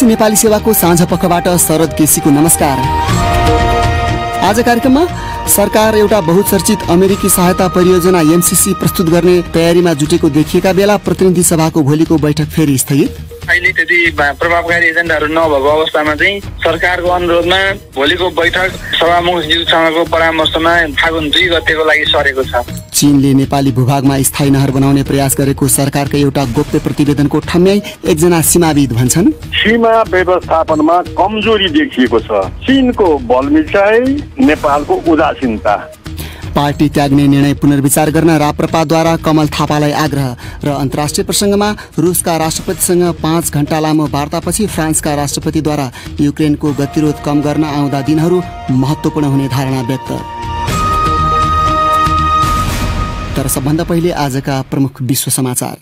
BBC Nepali सेवाको साँझ पखबाट शरद केसीको नमस्कार। आज कार्यक्रममा सरकार एउटा बहुचर्चित अमेरिकी सहायता परियोजना एमसीसी प्रस्तुत गर्ने तयारीमा जुटेको देखिएका बेला प्रतिनिधि सभाको भोलिको बैठक फेरि स्थगित। अहिले त्यति प्रभावकारी एजेन्डाहरू नभएको अवस्थामा चाहिँ सरकारको अनुरोधमा भोलिको बैठक सभामुखज्यूसँगको परामर्शमा फागुन 2 गतेको लागि सरेको छ। चीनले नेपाली भूभागमा स्थायी नहर बनाउने प्रयास गरेको सरकारको एउटा गोप्य प्रतिवेदनको ठम्याई एकजना सीमाविद भन्छन्। सीमा व्यवस्थापनमा कमजोरी देखिएको छ। चीनको बलमिचाइ, नेपालको उदासीनता। पार्टी त्याग्ने निर्णय पुनर्विचार गर्न राप्रपाद्वारा कमल थापालाई आग्रह र अन्तर्राष्ट्रिय प्रसङ्गमा रुसका राष्ट्रपतिसँग 5 घण्टा लामो वार्तापछि फ्रान्सका राष्ट्रपतिद्वारा युक्रेनको गतिरोध कम गर्न आउँदा दिनहरू महत्त्वपूर्ण हुने धारणा व्यक्त। तर सबभन्दा पहिले आजका प्रमुख विश्व समाचार।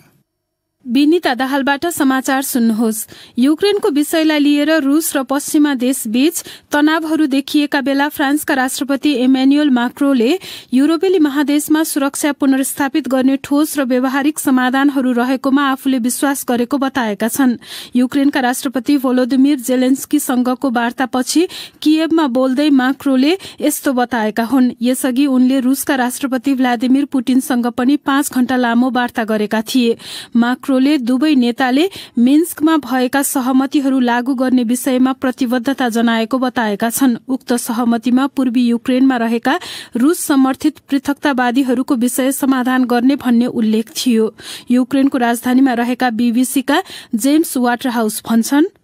विनिता दाहालबाट समाचार सुन्नुहोस्। युक्रेनको विषयलाई लिएर रूस र पश्चिमा देशबीच तनावहरू देखिएका बेला फ्रान्सका राष्ट्रपति इमानुएल माक्रोले युरोपेली महादेशमा सुरक्षा पुनर्स्थापित गर्ने ठोस र व्यावहारिक समाधानहरू रहेकोमा आफूले विश्वास गरेको बताएका छन्। युक्रेनका राष्ट्रपति भोलोदिमिर जेलेन्स्कीसँगको वार्तापछि कियवमा बोल्दै माक्रोले यस्तो बताएका हुन्। यसअघि उनले रूसका राष्ट्रपति भ्लादिमिर पुटिनसँग पनि 5 घण्टा लामो वार्ता गरेका थिए। माक्रोले दुवै नेताले मिन्स्कमा भएका सहमतिहरू लागू गर्ने विषयमा प्रतिबद्धता जनाएको बताएका छन्। उक्त सहमतिमा पूर्वी युक्रेनमा रहेका रूस समर्थित पृथकतावादीहरूको विषय समाधान गर्ने भन्ने उल्लेख थियो। युक्रेनको राजधानीमा रहेका बीबीसीका जेम्स वाटरहाउस भन्छन्,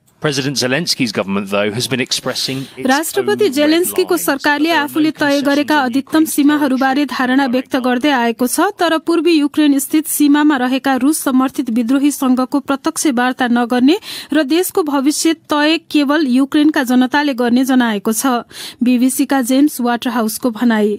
राष्ट्रपति जेलेन्स्कीको सरकारले आफूले तय गरेका अधिकतम सीमाहरूबारे धारणा व्यक्त गर्दै आएको छ, तर पूर्वी युक्रेन स्थित सीमामा रहेका रूस समर्थित विद्रोहीसँगको प्रत्यक्ष वार्ता नगर्ने र देशको भविष्य तय केवल युक्रेनका जनताले गर्ने जनाएको छ। बीबीसीका जेम्स वाटरहाउसको भनाई।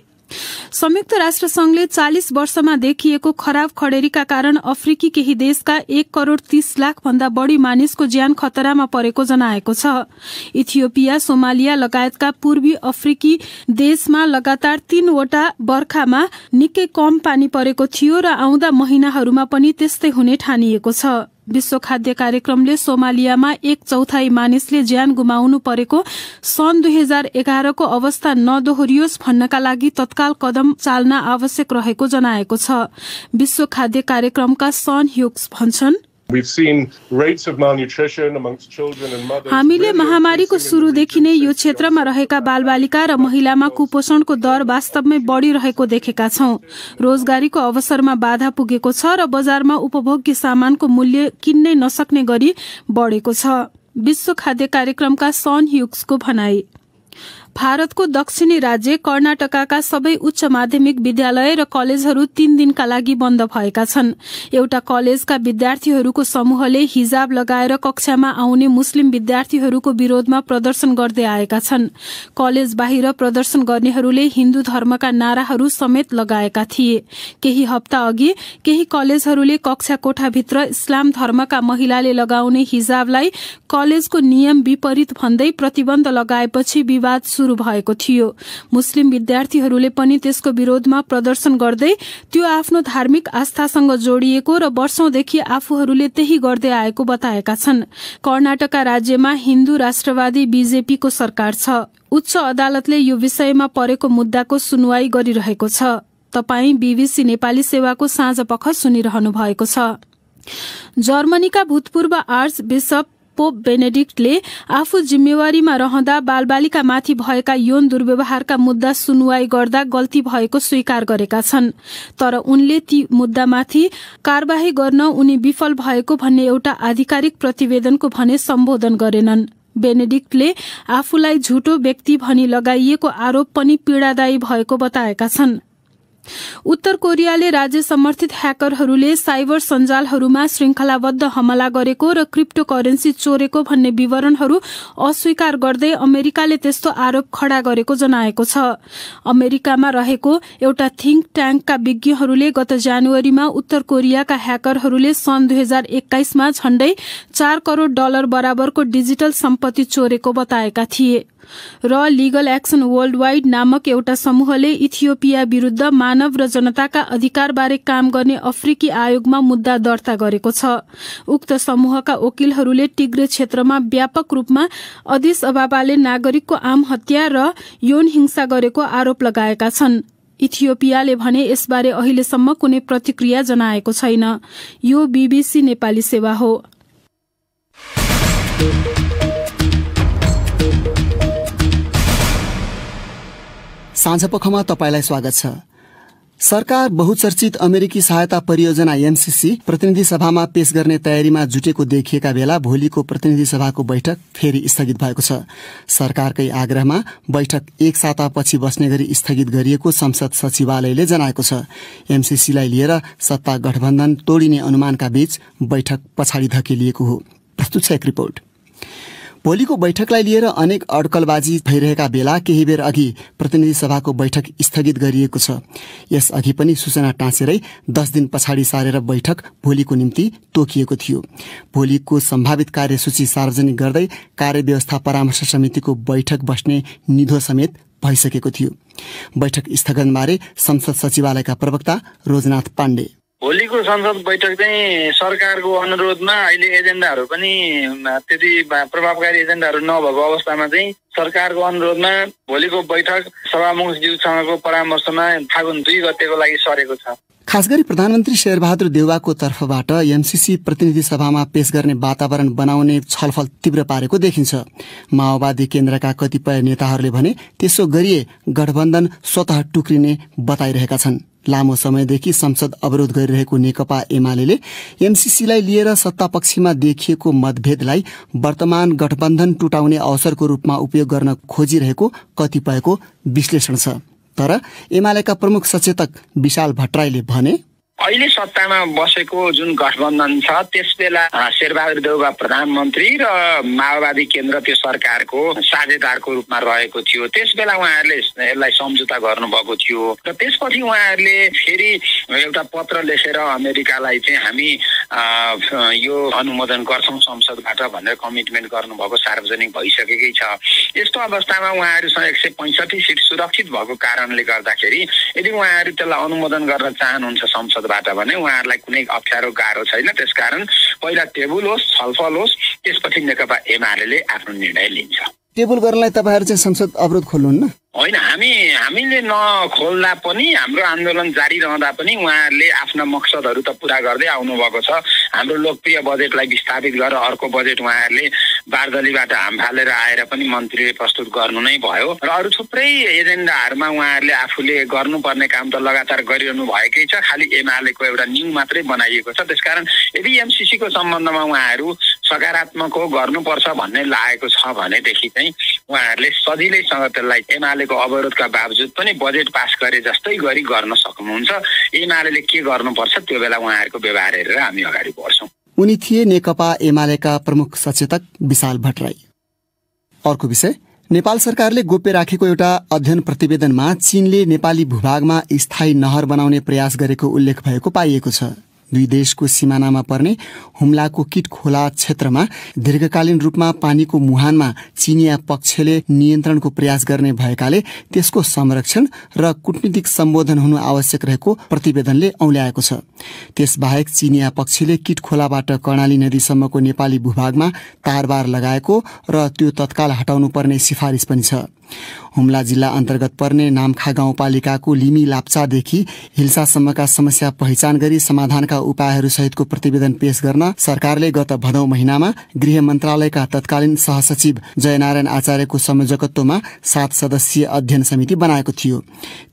संयुक्त राष्ट्र संघले 40 वर्षमा देखिएको खराब खडेरीका कारण अफ्रिकी केही देशका 1,30,00,000 भन्दा बढ़ी मानिसको ज्यान खतरामा परेको जनाएको छ। इथियोपिया, सोमालिया लगायतका पूर्वी अफ्रिकी देशमा लगातार 3 वटा बर्खामा निकै कम पानी परेको थियो र आउँदा महिनाहरूमा पनि त्यस्तै हुने ठानिएको छ। विश्व खाद्य कार्यक्रमले सोमालियामा 1/4 मानिसले ज्यान गुमाउनु परेको सन् 2011 को अवस्था नदोहोरियोस् भन्नका लागि तत्काल कदम चाल्न आवश्यक रहेको जनाएको छ। विश्व खाद्य कार्यक्रमका सन ह्युक्स भन्छन्, हामीले महामारीको शुरूदेखि नै यो क्षेत्रमा रहेका बालबालिका र महिलामा कुपोषणको दर वास्तवमै बढ़िरहेको देखेका छौं। रोजगारीको अवसरमा बाधा पुगेको छ र बजारमा उपभोग्य सामानको मूल्य किन्नै नसक्ने गरी बढ़ेको छ। विश्व खाद्य कार्यक्रमका सन ह्युक्सको भनाई। भारतको दक्षिणी राज्य कर्नाटकका सबै उच्च माध्यमिक विद्यालय र कलेजहरू 3 दिनका लागि बन्द भएका छन्। एउटा कलेजका विद्यार्थीहरूको समूहले हिजाब लगाएर कक्षामा आउने मुस्लिम विद्यार्थीहरूको विरोधमा प्रदर्शन गर्दै आएका छन्। कलेज बाहिर प्रदर्शन गर्नेहरूले हिन्दू धर्मका नाराहरू समेत लगाएका थिए। केही हप्ता अघि केही कलेजहरूले कक्षा कोठाभित्र इस्लाम धर्मका महिलाले लगाउने हिजाबलाई कलेजको नियम विपरीत भन्दै प्रतिबन्ध लगाएपछि विवाद शुरू भएको थियो। मुस्लिम विद्यार्थीहरूले पनि त्यसको विरोधमा प्रदर्शन गर्दै त्यो आफ्नो धार्मिक आस्थासँग जोडिएको र वर्षौंदेखि आफूहरूले त्यही गर्दै आएको बताएका छन्। कर्नाटक राज्यमा हिन्दू राष्ट्रवादी बीजेपीको सरकार छ। उच्च अदालतले यो विषयमा परेको मुद्दाको सुनवाई गरिरहेको छ। तपाई बीबीसी नेपाली सेवाको साँझ पख सुनिरहनु भएको छ। जर्मनीका भूतपूर्व आर्च बिशप पोप बेनेडिक्टले आफू जिम्मेवारीमा रहँदा बालबालिकामाथि भएका यौन दुर्व्यवहारका मुद्दा सुनवाई गर्दा गल्ती भएको स्वीकार गरेका छन्। तर उनले ती मुद्दामाथि कारबाही गर्न उनी विफल भएको भन्ने एउटा आधिकारिक प्रतिवेदनको भने सम्बोधन गरेनन्। बेनेडिक्टले आफूलाई झुटो व्यक्ति भनी लगाइएको आरोप पनि पीड़ादायी भएको बताएका छन्। उत्तर कोरियाले राज्य समर्थित ह्याकरहरूले साइबर सञ्जालहरूमा श्रृंखलाबद्ध हमला गरेको र क्रिप्टो करेन्सी चोरेको भन्ने विवरणहरू अस्वीकार गर्दै अमेरिकाले त्यस्तो आरोप खड़ा गरेको जनाएको छ। अमेरिकामा रहेको एउटा थिंक ट्याङ्कका विज्ञहरूले गत जनवरीमा उत्तर कोरियाका ह्याकरहरूले सन् 2021 मा झण्डै $4 करोड़ बराबरको डिजिटल सम्पत्ति चोरेको बताएका थिए। र लिगल एक्सन वर्ल्ड वाइड नामक एउटा समूहले इथियोपिया विरूद्ध मानव र जनताका अधिकारबारे काम गर्ने अफ्रिकी आयोगमा मुद्दा दर्ता गरेको छ। उक्त समूहका वकिलहरूले टिग्रे क्षेत्रमा व्यापक रूपमा अदिस अबाबाले नागरिकको आम हत्या र यौन हिंसा गरेको आरोप लगाएका छन्। इथियोपियाले भने यसबारे अहिलेसम्म कुनै प्रतिक्रिया जनाएको छैन। यो बीबीसी नेपाली सेवा हो। साँझपखमा तपाईलाई स्वागत छ। सरकार बहुचर्चित अमेरिकी सहायता परियोजना एमसीसी प्रतिनिधि सभामा पेश गर्ने तयारीमा जुटेको देखिएका बेला भोलिको प्रतिनिधि सभाको बैठक फेरि स्थगित भएको छ। सरकारकै आग्रहमा बैठक एक सातापछि बस्ने गरी स्थगित गरिएको संसद सचिवालयले जनाएको छ। एमसीसीलाई लिएर सत्ता गठबन्धन तोडिने अनुमानका बीच बैठक पछाडि धकेलिएको हो। प्रस्तुत छ एक रिपोर्ट। भोलिको बैठकलाई लिएर अनेक अड्कलबाजी भइरहेका बेला केही बेर अघि प्रतिनिधि सभाको बैठक स्थगित गरिएको छ। यसअघि पनि सूचना टाँसेरै 10 दिन पछाडि सारेर बैठक भोलिको निम्ति तोकिएको थियो। भोलिको सम्भावित कार्यसूची सार्वजनिक गर्दै कार्यव्यवस्था परामर्श समितिको बैठक बस्ने निधो समेत भइसकेको थियो। बैठक स्थगनबारे संसद सचिवालयका प्रवक्ता रोजनाथ पाण्डे भोलिको संसद बैठक चाहिँ सरकारको अनुरोधमा अहिले एजेन्डाहरू पनि त्यति प्रभावकारी एजेन्डाहरू नभएको अवस्थामा चाहिँ सरकारको अनुरोधमा भोलिको बैठक सभामुखज्यूसँगको परामर्शमा फागुन 2 गतेको लागि सरेको छ। खास गरी प्रधानमन्त्री शेरबहादुर देउवाको तर्फबाट एमसीसी प्रतिनिधि सभामा पेश गर्ने वातावरण बनाउने छलफल तीव्र पारेको देखिन्छ। माओवादी केन्द्रका कतिपय नेताहरूले भने त्यसो गरिए गठबन्धन स्वतः टुक्रिने बताइरहेका छन्। लामो समयदेखि संसद अवरोध गरिरहेको नेकपा एमाले एमसीसीलाई लिएर सत्तापक्षमा देखिएको मतभेदलाई वर्तमान गठबन्धन टुटाउने अवसरको रूपमा उपयोग गर्न खोजिरहेको कतिपयको विश्लेषण छ। तर एमालेका प्रमुख सचेतक विशाल भट्टराईले भने अहिले सत्तामा बसेको जुन गठबन्धन छ त्यसबेला शेरबहादुर देउवा प्रधानमन्त्री र माओवादी केन्द्र त्यो सरकारको साझेदारको रूपमा रहेको थियो। त्यसबेला उहाँहरूले यसलाई सम्झौता गर्नुभएको थियो र त्यसपछि उहाँहरूले फेरि एउटा पत्र लेखेर अमेरिकालाई चाहिँ हामी यो अनुमोदन गर्छौं संसदबाट भनेर कमिटमेन्ट गर्नुभएको सार्वजनिक भइसकेकै छ। यस्तो अवस्थामा उहाँहरूसँग 165 सिट सुरक्षित भएको कारणले गर्दाखेरि यदि उहाँहरू त्यसलाई अनुमोदन गर्न चाहनुहुन्छ संसद भने उहाँहरूलाई कुनै अप्ठ्यारो गाह्रो छैन। त्यसकारण पहिला टेबल होस्, छलफल होस्, त्यसपछि नेकपा एमाले आफ्नो निर्णय लिन्छ। टेबल गर्नलाई तपाईहरु चाहिँ संसद अवरोध खोल्नुहुन्न? होइन, हामीले नखोल्दा पनि हाम्रो आन्दोलन जारी रहँदा पनि उहाँहरूले आफ्ना मकसदहरू त पूरा गर्दै आउनु भएको छ। हाम्रो लोकप्रिय बजेटलाई विस्थापित गरेर अर्को बजेट उहाँहरूले बारदलीबाट हामफालेर आएर पनि मन्त्रीले प्रस्तुत गर्नु नै भयो र अरू थुप्रै एजेन्डाहरूमा उहाँहरूले आफूले गर्नुपर्ने काम त लगातार गरिरहनु भएकै छ। खालि एमालेको एउटा न्यू मात्रै बनाइएको छ। त्यसकारण यदि एमसीसीको सम्बन्धमा उहाँहरू सकारात्मक हो गर्नुपर्छ भन्ने लागेको छ भनेदेखि चाहिँ उहाँहरूले सजिलैसँग त्यसलाई एमालेको अवरोधका बावजुद पनि बजेट पास गरे जस्तै गरी गर्न सक्नुहुन्छ। एमाले के गर्नुपर्छ त्यो बेला उहाँहरूको व्यवहार हेरेर हामी अगाडि बढ्छौं। उनी थिए नेकपा एमालेका प्रमुख सचेतक विशाल भट्टराई। अर्को विषय, नेपाल सरकारले गोप्य राखेको एउटा अध्ययन प्रतिवेदनमा चीनले नेपाली भूभागमा स्थायी नहर बनाउने प्रयास गरेको उल्लेख भएको पाइएको छ। दुई देशको सिमानामा पर्ने हुम्लाको किट खोला क्षेत्रमा दीर्घकालीन रूपमा पानीको मुहानमा चीनिया पक्षले नियन्त्रणको प्रयास गर्ने भएकाले त्यसको संरक्षण र कूटनीतिक सम्बोधन हुनु आवश्यक रहेको प्रतिवेदनले औल्याएको छ। त्यसबाहेक चीनिया पक्षले किट खोलाबाट कर्णाली नदीसम्मको नेपाली भूभागमा तारबार लगाएको र त्यो तत्काल हटाउनु पर्ने सिफारिस पनि छ। हुम्ला जिल्ला अन्तर्गत पर्ने नामखा गाउँपालिकाको लिमी लाप्चादेखि हिल्सासम्मका समस्या पहिचान गरी समाधानका उपायहरू सहितको प्रतिवेदन पेश गर्न सरकारले गत भदौ महिनामा गृह मन्त्रालयका तत्कालीन सहसचिव जयनारायण आचार्यको संयोजकत्वमा 7 सदस्यीय अध्ययन समिति बनाएको थियो।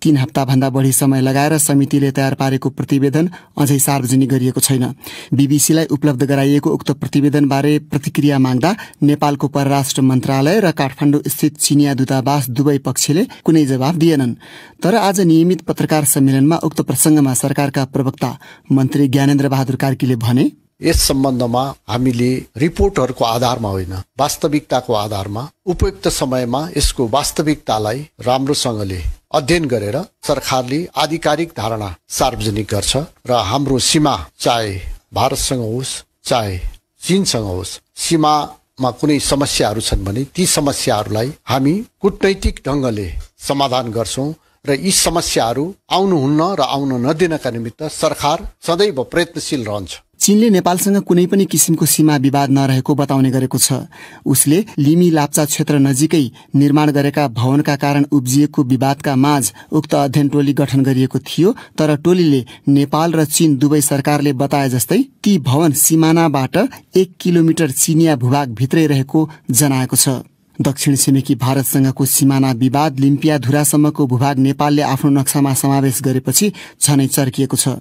3 हप्ताभन्दा बढी समय लगाएर समितिले तयार पारेको प्रतिवेदन अझै सार्वजनिक गरिएको छैन। बीबीसीलाई उपलब्ध गराइएको उक्त प्रतिवेदनबारे प्रतिक्रिया माग्दा नेपालको परराष्ट्र मन्त्रालय र काठमाडौँ स्थित चिनिया दूतावास दुवै पक्षले कुनै जवाफ दिएनन्। तर आज नियमित पत्रकार सम्मेलनमा उक्त प्रसंगमा सरकारका प्रवक्ता मन्त्री ज्ञानेन्द्र बहादुर कार्कीले भने, यस सम्बन्धमा हामीले रिपोर्टहरूको आधारमा होइन, वास्तविकताको आधारमा उपयुक्त समयमा यसको वास्तविकतालाई राम्रोसँगले अध्ययन गरेर सरकारले आधिकारिक धारणा सार्वजनिक गर्छ र हाम्रो सीमा चाहे भारतसँग होस् चाहे चीनसँग होस्, सीमा मा कुनै समस्याहरू छन् भने ती समस्याहरूलाई हामी कूटनैतिक ढङ्गले समाधान गर्छौं र यी समस्याहरू आउनुहुन्न र आउन नदिनका निमित्त सरकार सदैव प्रयत्नशील रहन्छ। चीनले नेपालसँग कुनै पनि किसिमको सीमा विवाद नरहेको बताउने गरेको छ। उसले लिमी लाप्चा क्षेत्र नजिकै निर्माण गरेका भवनका कारण उब्जिएको विवादका माझ उक्त अध्ययन टोली गठन गरिएको थियो, तर टोलीले नेपाल र चीन दुवै सरकारले बताए जस्तै ती भवन सिमानाबाट 1 किलोमिटर चीनिया भूभाग भित्रै रहेको जनाएको छ। दक्षिण छिमेकी भारतसँगको सिमाना विवाद लिम्पियाधुरासम्मको भूभाग नेपालले आफ्नो नक्सामा समावेश गरेपछि झनै चर्किएको छ।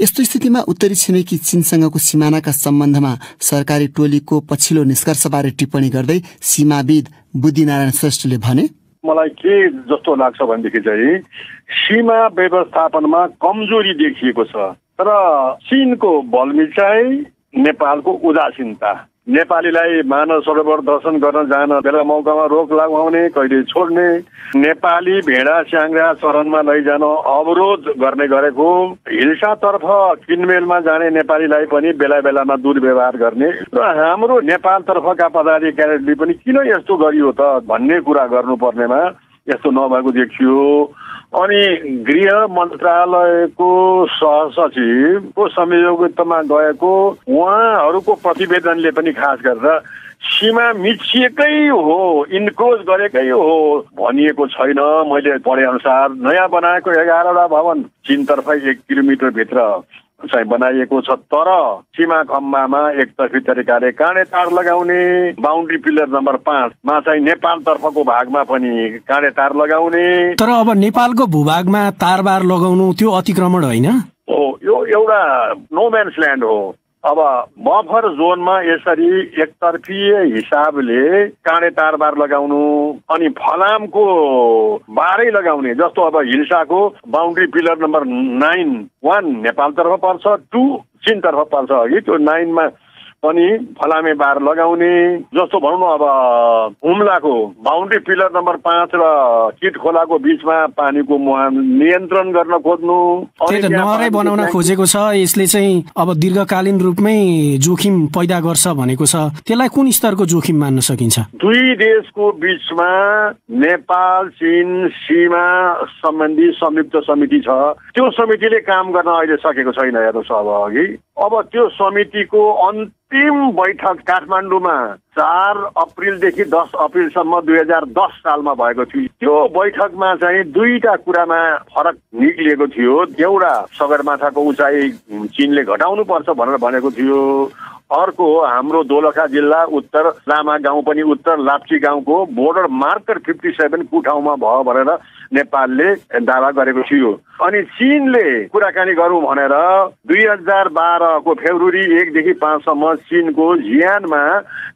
यस्तो स्थितिमा उत्तरी छिमेकी चीनसँगको सिमानाका सम्बन्धमा सरकारी टोलीको पछिल्लो निष्कर्षबारे टिप्पणी गर्दै सीमाविद बुद्धिनारायण श्रेष्ठले भने, मलाई के जस्तो लाग्छ भनेदेखि चाहिँ सीमा व्यवस्थापनमा कमजोरी देखिएको छ, तर चीनको बलमिचाइ, नेपालको उदासीनता, नेपालीलाई मानव सरोवर दर्शन गर्न जान बेला मौकामा रोक लगाउने, कहिले छोड्ने, नेपाली भेडा स्याङ्रा चरनमा लैजान अवरोध गर्ने गरेको, हिल्सातर्फ किनमेलमा जाने नेपालीलाई पनि बेला बेलामा दुर्व्यवहार गर्ने र हाम्रो नेपालतर्फका पदाधिकारीले पनि किन यस्तो गरियो त भन्ने कुरा गर्नुपर्नेमा यस्तो नभएको देखियो। अनि गृह मन्त्रालयको सहसचिवको संयोजकत्वमा गएको उहाँहरूको प्रतिवेदनले पनि खास गरेर सीमा मिचिएकै हो, इन्क्रोच गरेकै हो भनिएको छैन। मैले पढे अनुसार नयाँ बनाएको 11वटा भवन चीनतर्फ 1 किलोमिटर भित्र चाहिँ बनाइएको छ, तर सीमा खम्बामा एकतर्फी तरिकाले काँडे तार लगाउने, बाउन्ड्री पिलर नम्बर 5 मा चाहिँ नेपालतर्फको भागमा पनि काँडे तार लगाउने। तर अब नेपालको भूभागमा तारबार लगाउनु त्यो अतिक्रमण होइन हो, यो एउटा नोम्यान्स ल्यान्ड हो। अब बफर जोनमा यसरी एकतर्फीय हिसाबले काँडे तारबार लगाउनु अनि फलामको बारै लगाउने, जस्तो अब हिल्साको बाउन्ड्री पिलर नम्बर 9 1 नेपालतर्फ पर्छ, 2 चीनतर्फ पर्छ अघि, त्यो 9 मा पनि फलामे बार लगाउने, जस्तो भनौँ न अब हुम्लाको बाउन्ड्री पिलर नम्बर 5 र किट खोलाको बीचमा पानीको मुहान नियन्त्रण गर्न खोज्नु, नहरै बनाउन खोजेको छ। यसले चाहिँ अब दीर्घकालीन रूपमै जोखिम पैदा गर्छ भनेको छ। त्यसलाई कुन स्तरको जोखिम मान्न सकिन्छ? दुई देशको बीचमा नेपाल चीन सीमा सम्बन्धी संयुक्त समिति छ, त्यो समितिले काम गर्न अहिले सकेको छैन हेर्नुहोस्। अब अघि अब त्यो समितिको अन्तिम बैठक काठमाडौँमा 4 अप्रिलदेखि 10 अप्रिलसम्म 2010 सालमा भएको थियो। त्यो बैठकमा चाहिँ दुईटा कुरामा फरक निक्लिएको थियो। एउटा सगरमाथाको उचाइ चीनले घटाउनु पर्छ भनेर भनेको थियो, अर्को हाम्रो दोलखा जिल्ला उत्तर लामा गाउँ पनि उत्तर लाप्ची गाउँको बोर्डर मार्कर 57 कुठाउँमा भयो भनेर नेपालले दावा गरेको थियो। अनि चीनले कुराकानी गरौँ भनेर 2012 को फेब्रुअरी 1 देखि 5 सम्म चीनको जियानमा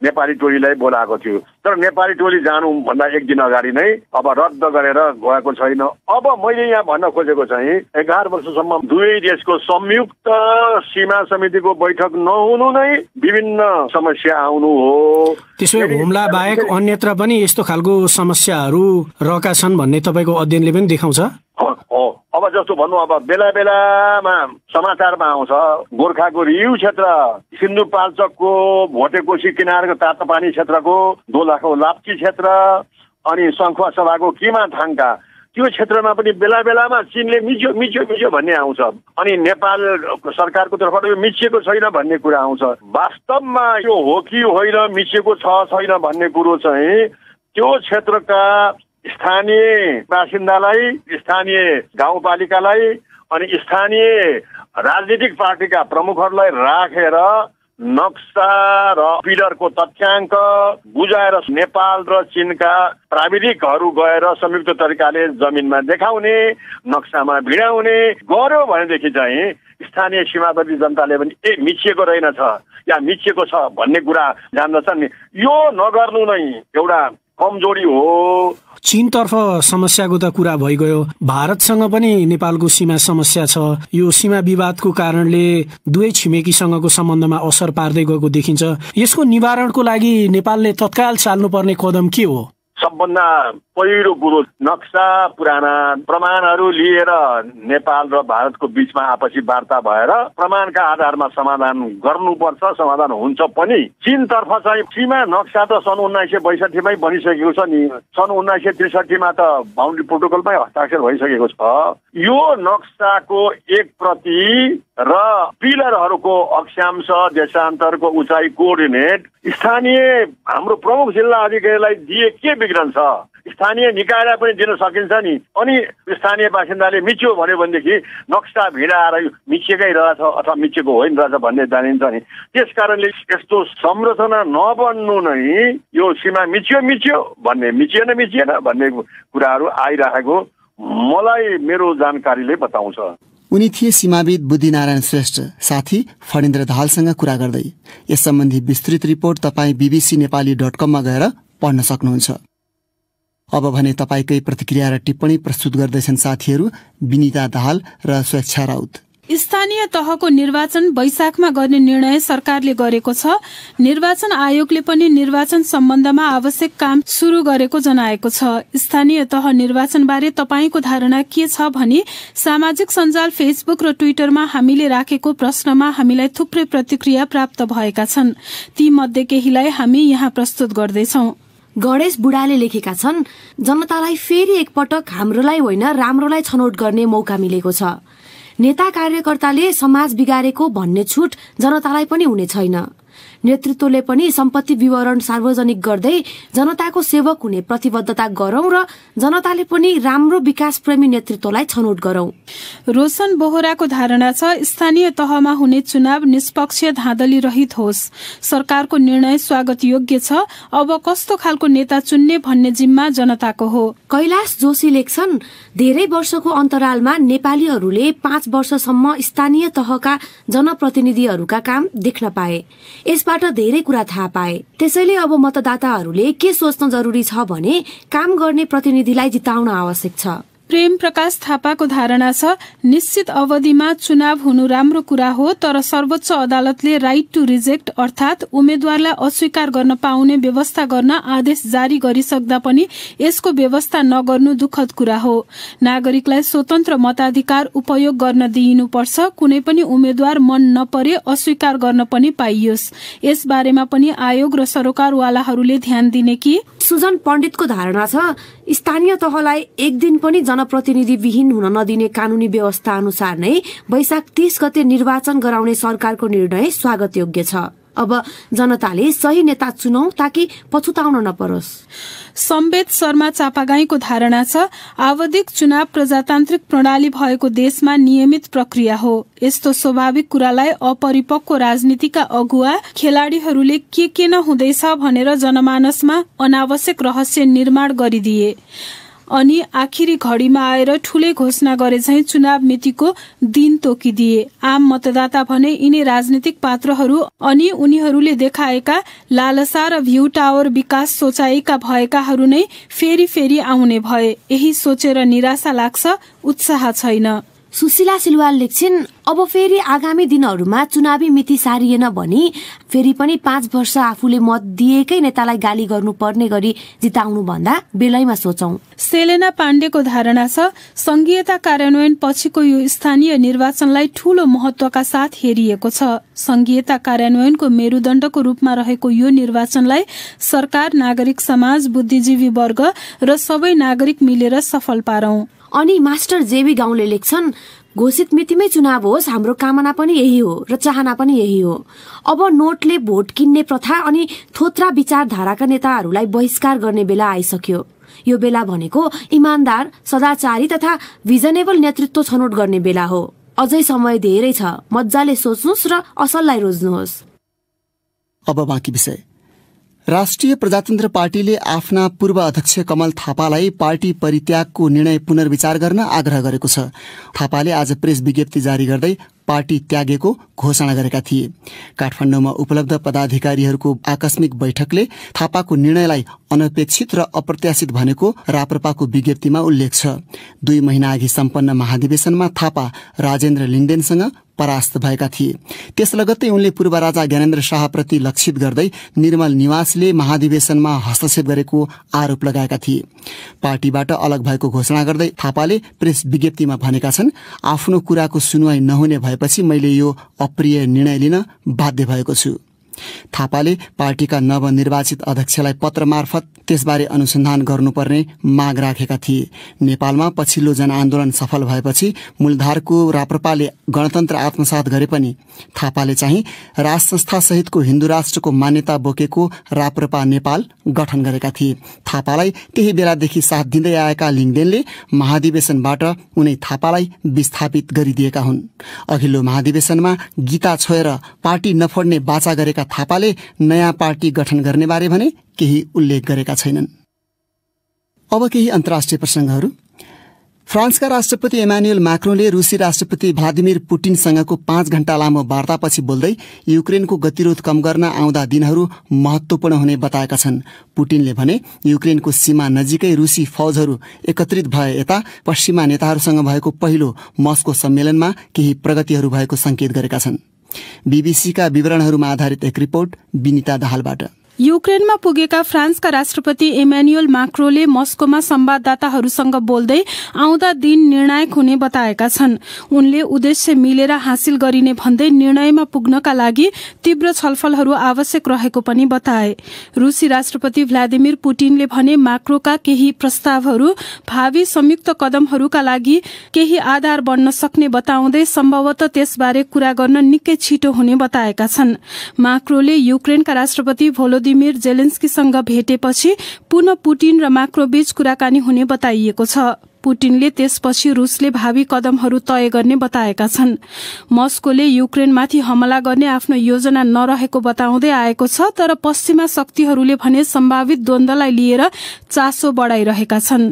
नेपाली टोलीलाई बोलाएको थियो, तर नेपाली टोली जानु भन्दा 1 दिन अगाडि नै अब रद्द गरेर गएको छैन। अब मैले यहाँ भन्न खोजेको चाहिँ 11 वर्षसम्म दुवै देशको संयुक्त सीमा समितिको बैठक नहुनु नै विभिन्न समस्या आउनु हो। त्यसो हुम्ला बाहेक अन्यत्र पनि यस्तो खालको समस्याहरू रहेका छन् भन्ने तपाईको अध्ययनले पनि देखाउँछ? हो, अब जस्तो भन्नु, अब बेला बेलामा समाचारमा आउँछ गोर्खाको रिउ क्षेत्र, सिन्धुपाल्चोकको भोटेकोशी किनारको तातोपानी क्षेत्रको, दोलखाको लाप्ची क्षेत्र, अनि सङ्खुवा सभाको किमा थाङका त्यो क्षेत्रमा पनि बेला बेलामा चीनले मिच्यो भन्ने आउँछ। अनि नेपाल सरकारको तर्फबाट यो मिचिएको छैन भन्ने कुरा आउँछ। वास्तवमा यो हो कि होइन, मिचिएको छ छैन भन्ने कुरो चाहिँ त्यो क्षेत्रका स्थानीय बासिन्दालाई, स्थानीय गाउँपालिकालाई अनि स्थानीय राजनीतिक पार्टीका प्रमुखहरूलाई राखेर नक्सा र पिलरको तथ्याङ्क बुझाएर नेपाल र चीनका प्राविधिकहरू गएर संयुक्त तरिकाले जमिनमा देखाउने, नक्सामा भिडाउने गर्यो भनेदेखि चाहिँ स्थानीय सीमावर्ती जनताले पनि मिचिएको रहेनछ या मिचिएको छ भन्ने कुरा जान्दछन् नि। यो नगर्नु नै एउटा कमजोरी हो। चीनतर्फ समस्याको त कुरा भइगयो, भारतसँग पनि नेपालको सीमा समस्या छ। यो सीमा विवादको कारणले दुवै छिमेकीसँगको सम्बन्धमा असर पार्दै गएको देखिन्छ। यसको निवारणको लागि नेपालले तत्काल चाल्नुपर्ने कदम के हो? सबभन्दा पहिलो कुरो नक्सा पुराना प्रमाणहरू लिएर नेपाल र भारतको बीचमा आपसी वार्ता भएर प्रमाणका आधारमा समाधान गर्नुपर्छ, समाधान हुन्छ पनि। चीनतर्फ चाहिँ सीमा नक्सा त सन् 1962 मै बनिसकेको छ नि, सन् 1963 मा त बाउन्ड्री प्रोटोकलमै हस्ताक्षर भइसकेको छ। यो नक्साको एक प्रति र पिलरहरूको अक्षांश, देशान्तरको उचाइ, कोअर्डिनेट स्थानीय हाम्रो प्रमुख जिल्ला अधिकारीलाई दिए के बिग्रन्छ? स्थानीय निकायलाई पनि दिन सकिन्छ नि। अनि स्थानीय बासिन्दाले मिच्यो भन्यो भनेदेखि नक्सा भिडाएर मिचिएकै रहेछ अथवा मिचेको होइन रहेछ भन्ने जानिन्छ नि। त्यस कारणले यस्तो संरचना नबन्नु नै यो सीमा मिचियो भन्ने, मिचिएन भन्ने कुराहरू आइरहेको मलाई मेरो जानकारीले बताउँछ। उनी थिए सीमाविद बुद्धिनारायण श्रेष्ठ। साथी फणेन्द्र दाहालसँग कुरा गर्दै यस सम्बन्धी विस्तृत रिपोर्ट तपाईँ bbcnepali.com मा गएर पढ्न सक्नुहुन्छ। अब भने तपाईँकै प्रतिक्रिया र टिप्पणी प्रस्तुत गर्दैछन् साथीहरू विनिता दाहाल र स्वेच्छा राउत। स्थानीय तहको निर्वाचन वैशाखमा गर्ने निर्णय सरकारले गरेको छ। निर्वाचन आयोगले पनि निर्वाचन सम्बन्धमा आवश्यक काम शुरू गरेको जनाएको छ। स्थानीय तह निर्वाचनबारे तपाईको धारणा के छ भनी सामाजिक सञ्जाल फेसबुक र ट्विटरमा हामीले राखेको प्रश्नमा हामीलाई थुप्रै प्रतिक्रिया प्राप्त भएका छन्। ती मध्ये केहीलाई हामी यहाँ प्रस्तुत गर्दैछौं। गणेश बुढाले लेखेका छन्, जनतालाई फेरि एकपटक हाम्रोलाई होइन राम्रोलाई छनौट गर्ने मौका मिलेको छ। नेता कार्यकर्ताले समाज बिगारेको भन्ने छुट जनतालाई पनि हुने छैन। नेतृत्वले पनि सम्पत्ति विवरण सार्वजनिक गर्दै जनताको सेवक हुने प्रतिबद्धता गरौं र जनताले पनि राम्रो विकास प्रेमी नेतृत्वलाई छनौट गरौं। रोशन बोहराको धारणा छ, स्थानीय तहमा हुने चुनाव निष्पक्ष धाँधली रहित होस्। सरकारको निर्णय स्वागत योग्य छ। अब कस्तो खालको नेता चुन्ने भन्ने जिम्मा जनताको हो। कैलाश जोशी लेख्छन्, धेरै वर्षको अन्तरालमा नेपालीहरूले 5 वर्षसम्म स्थानीय तहका जनप्रतिनिधिहरूका काम देख्न पाए। यसबाट धेरै कुरा थाहा पाए। त्यसैले अब मतदाताहरूले के सोच्न जरुरी छ भने काम गर्ने प्रतिनिधिलाई जिताउन आवश्यक छ। प्रेम प्रकाश थापाको धारणा छ, निश्चित अवधिमा चुनाव हुनु राम्रो कुरा हो, तर सर्वोच्च अदालतले राइट टु रिजेक्ट अर्थात उम्मेद्वारलाई अस्वीकार गर्न पाउने व्यवस्था गर्न आदेश जारी गरिसक्दा पनि यसको व्यवस्था नगर्नु दुःखद कुरा हो। नागरिकलाई स्वतन्त्र मताधिकार उपयोग गर्न दिइनुपर्छ। कुनै पनि उम्मेद्वार मन नपरे अस्वीकार गर्न पनि पाइयोस्। यस बारेमा पनि आयोग र सरकारवालाहरूले ध्यान दिने कि? सुजन पण्डितको धारणा छ, स्थानीय तहलाई एक दिन पनि जनप्रतिनिधि विहीन हुन नदिने कानूनी व्यवस्था अनुसार नै वैशाख 30 गते निर्वाचन गराउने सरकारको निर्णय स्वागत योग्य छ। अब जनताले सही नेता चुनौ ताकि पछुताउन नपरोस्। सम्वेद शर्मा चापागाईको धारणा छ, आवधिक चुनाव प्रजातान्त्रिक प्रणाली भएको देशमा नियमित प्रक्रिया हो। यस्तो स्वाभाविक कुरालाई अपरिपक्व राजनीतिका अगुवा खेलाड़ीहरूले के न हुँदैछ भनेर जनमानसमा अनावश्यक रहस्य निर्माण गरिदिए अनि आखिरी घड़ीमा आएर ठूलै घोषणा गरे झैं चुनाव मितिको दिन तोकिदिए। आम मतदाता भने यिनै राजनीतिक पात्रहरू अनि उनीहरूले देखाएका लालसा र भ्यू टावर विकास सोचाइका भएकाहरू नै फेरि आउने भए। यही सोचेर निराशा लाग्छ, उत्साह छैन। सुशीला सिलवाल लेख्छिन्, अब फेरि आगामी दिनहरूमा चुनावी मिति सारिएन भनी फेरि पनि 5 वर्ष आफूले मत दिएकै नेतालाई गाली गर्नुपर्ने गरी जिताउनु भन्दा बेलैमा सोचौं। सेलेना पाण्डेको धारणा छ, संघीयता कार्यान्वयन पछिको यो स्थानीय निर्वाचनलाई ठूलो महत्वका साथ हेरिएको छ। संघीयता कार्यान्वयनको मेरुदण्डको रूपमा रहेको यो निर्वाचनलाई सरकार, नागरिक समाज, बुद्धिजीवी वर्ग र सबै नागरिक मिलेर सफल पारौं। अनि मास्टर जेबी गाउँले लेख्छन्, घोषित मितिमै चुनाव होस्, हाम्रो कामना पनि यही हो र चाहना पनि यही हो। अब नोटले भोट किन्ने प्रथा अनि थोत्रा विचारधाराका नेताहरूलाई बहिष्कार गर्ने बेला आइसक्यो। यो बेला भनेको इमानदार, सदाचारी तथा भिजनेबल नेतृत्व छनौट गर्ने बेला हो। अझै समय धेरै छ, मज्जाले सोच्नुहोस् र असललाई रोज्नुहोस्। अब बाँकी विषय। राष्ट्रिय प्रजातन्त्र पार्टीले आफ्ना पूर्व अध्यक्ष कमल थापालाई पार्टी परित्यागको निर्णय पुनर्विचार गर्न आग्रह गरेको छ। थापाले आज प्रेस विज्ञप्ति जारी गर्दै पार्टी त्यागेको घोषणा गरेका थिए। काठमाडौँमा उपलब्ध पदाधिकारीहरूको आकस्मिक बैठकले थापाको निर्णयलाई अनपेक्षित र अप्रत्याशित भनेको राप्रपाको विज्ञप्तिमा उल्लेख छ। 2 महिना अघि सम्पन्न महाधिवेशनमा थापा राजेन्द्र लिङ्गदेनसँग परास्त भएका थिए। त्यस लगत्तै उनले पूर्व राजा ज्ञानेन्द्र शाहप्रति लक्षित गर्दै निर्मल निवासले महाधिवेशनमा हस्तक्षेप गरेको आरोप लगाएका थिए। पार्टीबाट अलग भएको घोषणा गर्दै थापाले प्रेस विज्ञप्तिमा भनेका छन्, आफ्नो कुराको सुनवाई नहुने भएपछि मैले यो अप्रिय निर्णय लिन बाध्य भएको छु। थापाले पार्टीका नवनिर्वाचित अध्यक्षलाई पत्र मार्फत त्यसबारे अनुसन्धान गर्नुपर्ने माग राखेका थिए। नेपालमा पछिल्लो जनआन्दोलन सफल भएपछि मूलधारको राप्रपाले गणतन्त्र आत्मसात गरे पनि थापाले चाहिँ राज संस्था सहितको हिन्दू राष्ट्रको मान्यता बोकेको राप्रपा नेपाल गठन गरेका थिए। थापालाई त्यही बेलादेखि साथ दिँदै आएका लिङ्गदेनले महाधिवेशनबाट उनी थापालाई विस्थापित गरिदिएका हुन्। अघिल्लो महाधिवेशनमा गीता छोएर पार्टी नफोड्ने बाचा गरेका थापाले नयाँ पार्टी गठन गर्ने बारे भने केही उल्लेख गरेका छैनन्। अब केही अन्तर्राष्ट्रिय प्रसङ्गहरू। फ्रान्सका राष्ट्रपति एमानुएल मैक्रोनले रूसी राष्ट्रपति भ्लादिमिर पुटिनसँगको 5 घण्टा लामो वार्तापछि बोल्दै युक्रेनको गतिरोध कम गर्न आउँदा दिनहरू महत्वपूर्ण हुने बताएका छन्। पुटिनले भने युक्रेनको सीमा नजिकै रूसी फौजहरू एकत्रित भए यता पश्चिमा नेताहरूसँग भएको पहिलो मस्को सम्मेलनमा केही प्रगतिहरू भएको संकेत गरेका छन्। बीबीसीका विवरणहरूमा आधारित एक रिपोर्ट विनिता दाहालबाट। युक्रेनमा पुगेका फ्रान्सका राष्ट्रपति एमानुएल मैक्रोनले मस्कोमा संवाददाताहरूसँग बोल्दै आउँदा दिन निर्णायक हुने बताएका छन्। उनले उद्देश्य मिलेर हासिल गरिने भन्दै निर्णयमा पुग्नका लागि तीव्र छलफलहरू आवश्यक रहेको पनि बताए। रूसी राष्ट्रपति भ्लादिमिर पुटिनले भने मैक्रोका केही प्रस्तावहरू भावी संयुक्त कदमहरूका लागि केही आधार बन्न सक्ने बताउँदै सम्भवतः त्यसबारे कुरा गर्न निकै छिटो हुने बताएका छन्। मैक्रोनले युक्रेनका राष्ट्रपति भोलोदिमिर जेलेन्स्कीसँग भेटेपछि पुनः पुटिन र मैक्रो बीच कुराकानी हुने बताइएको छ। पुटिनले त्यसपछि रूसले भावी कदमहरू तय गर्ने बताएका छन्। मस्कोले युक्रेनमाथि हमला गर्ने आफ्नो योजना नरहेको बताउँदै आएको छ, तर पश्चिमा शक्तिहरूले भने सम्भावित द्वन्द्वलाई लिएर चासो बढाइरहेका छन्।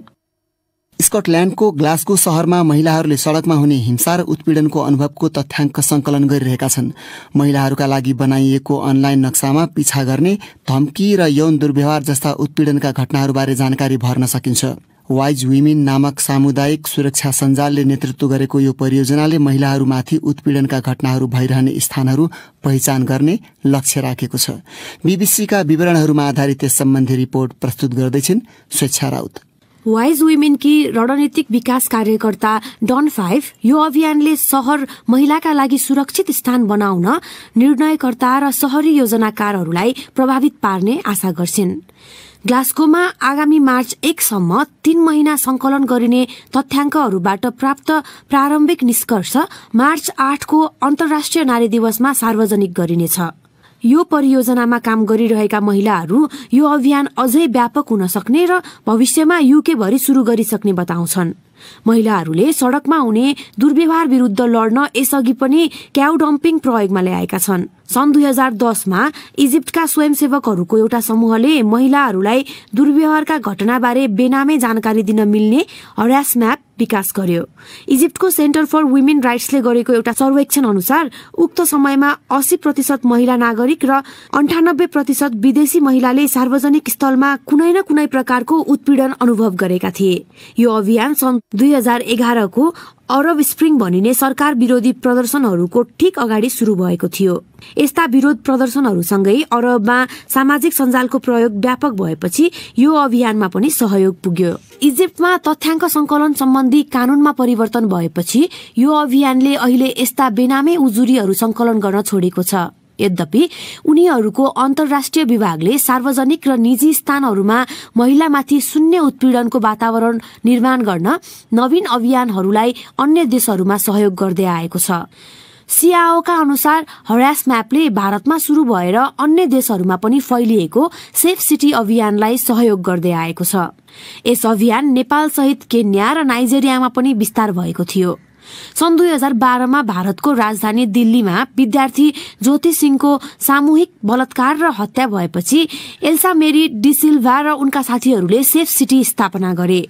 स्कटल्याण्डको ग्लासगो शहरमा महिलाहरूले सड़कमा हुने हिंसा र उत्पीडनको अनुभवको तथ्याङ्क संकलन गरिरहेका छन्। महिलाहरूका लागि बनाइएको अनलाइन नक्सामा पिछा गर्ने, धम्की र यौन दुर्व्यवहार जस्ता उत्पीडनका घटनाहरूबारे जानकारी भर्न सकिन्छ। वाइज विमेन नामक सामुदायिक सुरक्षा सञ्जालले नेतृत्व गरेको यो परियोजनाले महिलाहरूमाथि उत्पीडनका घटनाहरू भइरहने स्थानहरू पहिचान गर्ने लक्ष्य राखेको छ। बीबीसीका विवरणहरूमा आधारित यस सम्बन्धी रिपोर्ट प्रस्तुत गर्दैछिन् स्वेच्छा राउत। वाइज वुमेनकी रणनीतिक विकास कार्यकर्ता डन 5 यो अभियानले शहर महिलाका लागि सुरक्षित स्थान बनाउन निर्णयकर्ता र शहरी योजनाकारहरूलाई प्रभावित पार्ने आशा गर्छिन्। ग्लास्गोमा आगामी मार्च 1 सम्म 3 महिना संकलन गरिने तथ्याङ्कहरूबाट प्राप्त प्रारम्भिक निष्कर्ष मार्च 8 को अन्तर्राष्ट्रिय नारी दिवसमा सार्वजनिक गरिनेछ। यो परियोजनामा काम गरिरहेका महिलाहरू यो अभियान अझै व्यापक हुन सक्ने र भविष्यमा युके भरि शुरू गरिसक्ने बताउँछन्। महिलाहरूले सड़कमा हुने दुर्व्यवहार विरुद्ध लड्न यसअघि पनि क्याउ डम्पिङ प्रयोगमा ल्याएका छन्। सन् 2010 मा इजिप्टका स्वयंसेवकहरूको एउटा समूहले महिलाहरूलाई दुर्व्यवहारका घटनाबारे बेनामै जानकारी दिन मिल्ने हरास म्याप विकास गर्यो। इजिप्टको सेन्टर फर वुमेन राइट्सले गरेको एउटा सर्वेक्षण अनुसार उक्त समयमा 80% महिला नागरिक र 98% विदेशी महिलाले सार्वजनिक स्थलमा कुनै न कुनै प्रकारको उत्पीडन अनुभव गरेका थिए। यो अभियान सन् 2011 को अरब स्प्रिङ भनिने सरकार विरोधी प्रदर्शनहरूको ठिक अगाडि शुरू भएको थियो। यस्ता विरोध प्रदर्शनहरूसँगै अरबमा सामाजिक सञ्जालको प्रयोग व्यापक भएपछि यो अभियानमा पनि सहयोग पुग्यो। इजिप्टमा तथ्याङ्क संकलन सम्बन्धी कानूनमा परिवर्तन भएपछि यो अभियानले अहिले यस्ता बेनामी उजुरीहरू संकलन गर्न छोडेको छ। यद्यपि उनीहरूको अन्तर्राष्ट्रिय विभागले सार्वजनिक र निजी स्थानहरूमा महिलामाथि शून्य उत्पीडनको वातावरण निर्माण गर्न नवीन अभियानहरूलाई अन्य देशहरूमा सहयोग गर्दै आएको छ। सिआओका अनुसार हरास म्यापले भारतमा शुरू भएर अन्य देशहरूमा पनि फैलिएको सेफ सिटी अभियानलाई सहयोग गर्दै आएको छ। यस अभियान नेपाल सहित केन्या र नाइजेरियामा पनि विस्तार भएको थियो। सन् 2012मा भारतको राजधानी दिल्लीमा विद्यार्थी ज्योति सिंहको सामूहिक बलात्कार र हत्या भएपछि एल्सा मेरी डिसिल्भा र उनका साथीहरूले सेफ सिटी स्थापना गरे।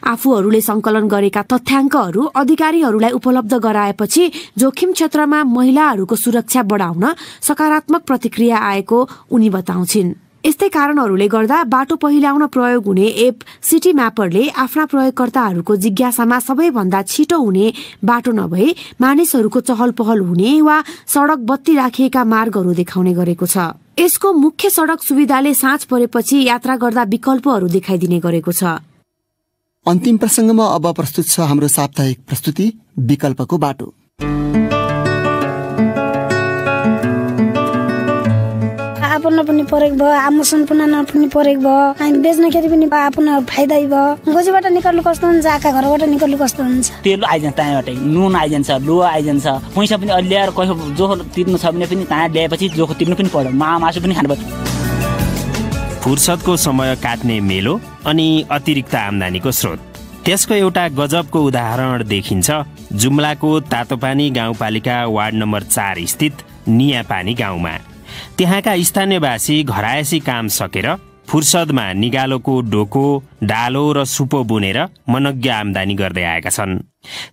आफूहरूले संकलन गरेका तथ्याङ्कहरू अधिकारीहरूलाई उपलब्ध गराएपछि जोखिम क्षेत्रमा महिलाहरूको सुरक्षा बढाउन सकारात्मक प्रतिक्रिया आएको उनी बताउँछिन्। यस्तै कारणहरूले गर्दा बाटो पहिल्याउन प्रयोग हुने एप सिटी म्यापरले आफ्ना प्रयोगकर्ताहरूको जिज्ञासामा सबैभन्दा छिटो हुने बाटो नभई मानिसहरूको चहल पहल हुने वा सड़क बत्ती राखिएका मार्गहरू देखाउने गरेको छ। यसको मुख्य सड़क सुविधाले साँझ परेपछि यात्रा गर्दा विकल्पहरू देखाइदिने गरेको छ। अन्तिम प्रसंगमा अब प्रस्तुत छ हाम्रो साप्ताहिक प्रस्तुति विकल्पको बाटो। आफ्नो पनि परेको भयो, आमुसन पुनः पनि परेको भयो, हामी बेच्नखेरि पनि आफ्नो फाइदा भयो। गोजीबाट निकाल्नु कस्तो हुन्छ, आका घरबाट निकाल्नु कस्तो हुन्छ। तेल आइजान्छ त्यहाँबाटै, नुन आइजान्छ, लुवा आइजान्छ, पैसा पनि अलि ल्याएर कसो जो तिर्नु छ भने पनि त्यहाँ ल्याएपछि जो तिर्नु पनि पर्यो, मासु पनि खानु पर्यो। फुर्सदको समय काट्ने मेलो अनि अतिरिक्त आम्दानीको स्रोत, त्यसको एउटा गजबको उदाहरण देखिन्छ जुम्लाको तातोपानी गाउँपालिका वार्ड नम्बर 4 स्थित नियापानी गाउँमा। त्यहाँका स्थानीयवासी घरायसी काम सकेर फुर्सदमा निगालोको डोको, डालो र सुपो बुनेर मनज्ञ आम्दानी गर्दै आएका छन्।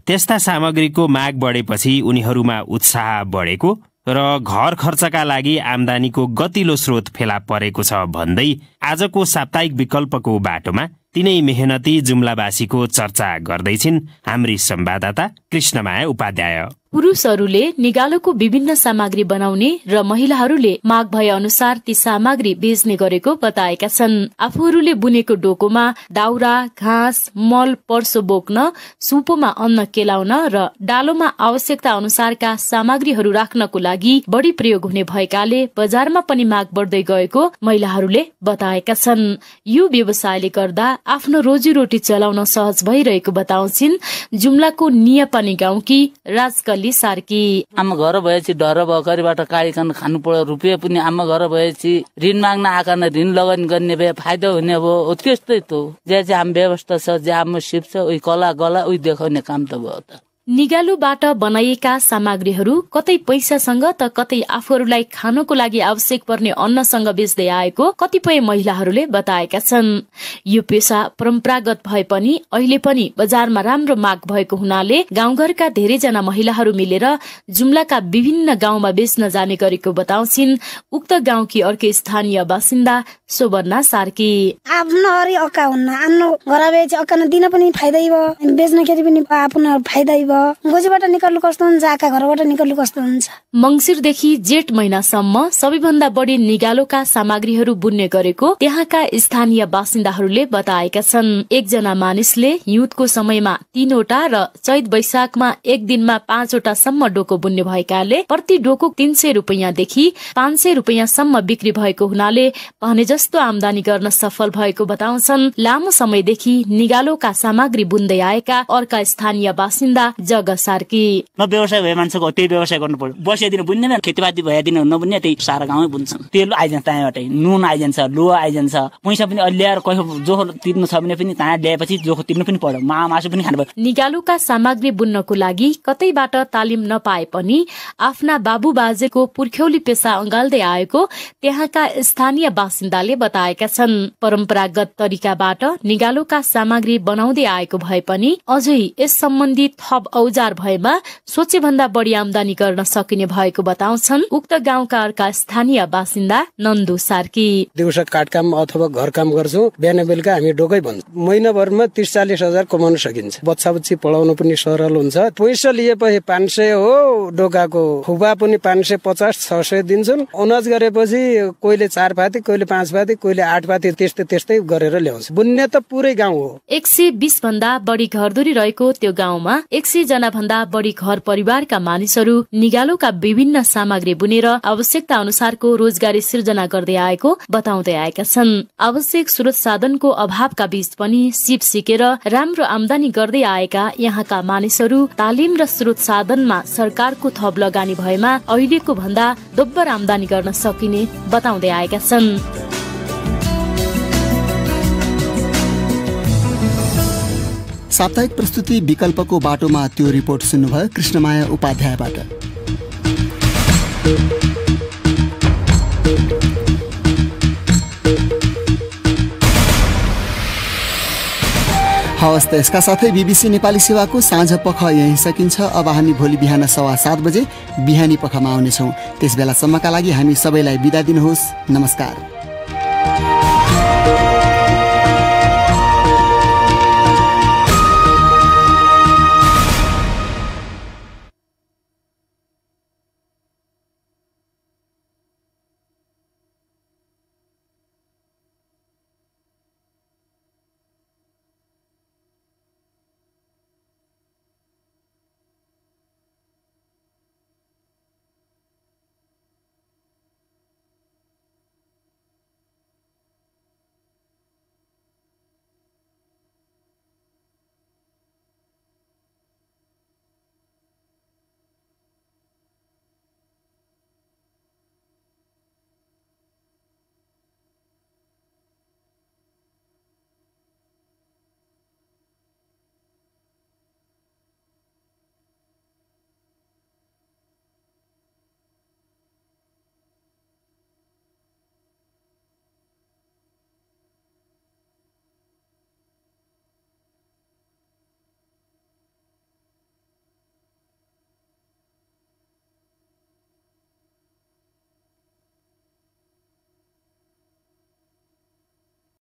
त्यस्ता सामग्रीको माग बढेपछि उनीहरूमा उत्साह बढेको र घर खर्चका लागि आम्दानीको गतिलो स्रोत फेला परेको छ भन्दै आजको साप्ताहिक विकल्पको बाटोमा तिनै मेहनती जुम्लावासीको चर्चा गर्दैछिन् हाम्री संवाददाता कृष्णमाया उपाध्याय। पुरुषहरूले निगालोको विभिन्न सामग्री बनाउने र महिलाहरूले माग भए अनुसार ती सामग्री बेच्ने गरेको बताएका छन्। आफूहरूले बुनेको डोकोमा दाउरा, घाँस, मल पर्सो बोक्न, सुपोमा अन्न केलाउन र डालोमा आवश्यकता अनुसारका सामग्रीहरू राख्नको लागि बढी प्रयोग हुने भएकाले बजारमा पनि माग बढ्दै गएको महिलाहरूले बताएका छन्। यो व्यवसायले गर्दा आफ्नो रोजीरोटी चलाउन सहज भइरहेको बताउँछिन् जुम्लाको नियापानी गाउँकी राजकली सार्की। आमा घर भएपछि डर भएकरीबाट काटिकन खानु पर्यो, रुपियाँ पनि आमा घर भएपछि ऋण माग्न आकन ऋण लगानी गर्ने भए फाइदा हुने भयो। त्यस्तै त जे जे हाम्रो व्यवस्था छ, जे हाम्रो सिप छ, उही कला गला उही देखाउने काम त भयो त। निगालोबाट बनाइएका सामग्रीहरू कतै पैसासँग त कतै आफूहरूलाई खानको लागि आवश्यक पर्ने अन्नसँग बेच्दै आएको कतिपय महिलाहरूले बताएका छन्। यो पेशा परम्परागत भए पनि अहिले पनि बजारमा राम्रो माग भएको हुनाले गाउँघरका धेरैजना महिलाहरू मिलेर जुम्लाका विभिन्न गाउँमा बेच्न जाने गरेको बताउँछिन् उक्त गाउँकी अर्कै स्थानीय बासिन्दा सोबर्ना सार्की। आफ्नो हरि अक्का हुन्न, आफ्नो घर बेच अक्का दिन पनि फाइदै भयो, बेच्नखेरि पनि आफ्नो फाइदै भयो। गोजीबाट निकाल्नु कस्तो हुन्छ, आका घरबाट निकाल्नु कस्तो हुन्छ। मंसिरदेखि जेठ महिनासम्म सबैभन्दा बढी निगालोका सामग्रीहरू बुन्ने गरेको त्यहाँका स्थानीय बासिन्दाहरूले बताएका छन्। एकजना मानिसले हिउँदको समयमा 3वटा र चैत वैशाखमा एक दिनमा 5वटा सम्म डोको बुन्ने भएकाले प्रति डोको 300 रुपियाँदेखि 500 रुपियाँसम्म बिक्री भएको हुनाले भने जस्तो आम्दानी गर्न सफल भएको बताउँछन् लामो समयदेखि निगालोका सामग्री बुन्दै आएका अर्का स्थानीय बासिन्दा जग सार्की। न व्यवसाय भए मान्छेको त्यही व्यवसाय गर्नु पर्यो। बसिदिन बुन्दैन, खेतीपाती भएदिन नबुन्ने त्यही सारा गाउँमै बुन्छन्। तेल आइजान्छ त्यहाँबाटै, नुन आइजान्छ, लुवा आइजान्छ, पैसा पनि अलि ल्याएर कसो जो तिर्नु छ भने पनि त्यहाँ ल्याएपछि जो तिर्नु पनि पर्यो, मासु पनि खानु पर्यो। निगालोका सामग्री बुन्नको लागि कतैबाट तालिम नपाए पनि आफ्ना बाबु बाजेको पुर्ख्यौली पेशा अँगाल्दै आएको त्यहाँका स्थानीय बासिन्दाले बताएका छन्। परम्परागत तरिकाबाट निगालोका सामग्री बनाउँदै आएको भए पनि अझै यस सम्बन्धी थप औजार भएमा सोचे भन्दा बढी आम्दानी गर्न सकिने भएको बताउँछन् उक्त गाउँका अर्का स्थानीय बासिन्दा नन्दु सार्की। दिउँसो काटकाम अथवा घर काम गर्छौं, बिहान बेलुका हामी डोकै भन्छौं। महिनाभरमा 30-40 हजार कमाउन सकिन्छ। बच्चा बच्ची पढाउन पनि सरल हुन्छ। पैसा लिएपछि 500 हो डोकाको, खुबा पनि 550-600 दिन्छन्। अनाज गरेपछि कोहीले 4 पाती, कोहीले 5 पाती, कोहीले 8 पाती, त्यस्तै गरेर ल्याउँछ। बुन्ने त पुरै गाउँ हो। 120 भन्दा बढी घरधुरी रहेको त्यो गाउँमा 100 जना भन्दा बढी घर परिवारका मानिसहरू निगालोका विभिन्न सामग्री बुनेर आवश्यकता अनुसारको रोजगारी सिर्जना गर्दै आएको बताउँदै आएका छन्। आवश्यक स्रोत साधनको अभावका बीच पनि सिप सिकेर राम्रो आम्दानी गर्दै आएका यहाँका मानिसहरू तालिम र स्रोत साधनमा सरकारको थप लगानी भएमा अहिलेको भन्दा दोब्बर आम्दानी गर्न सकिने बताउँदै आएका छन्। साप्ताहिक प्रस्तुति विकल्पको बाटोमा त्यो रिपोर्ट सुन्नुभयो कृष्णमाया उपाध्यायबाट। हवस् त यसका साथै BBC नेपाली सेवाको साँझ पख यही सकिन्छ। अब हामी भोलि बिहान 7:15 बजे बिहानी पखमा आउनेछौँ। त्यस बेलासम्मका लागि हामी सबैलाई बिदा दिनुहोस्। नमस्कार।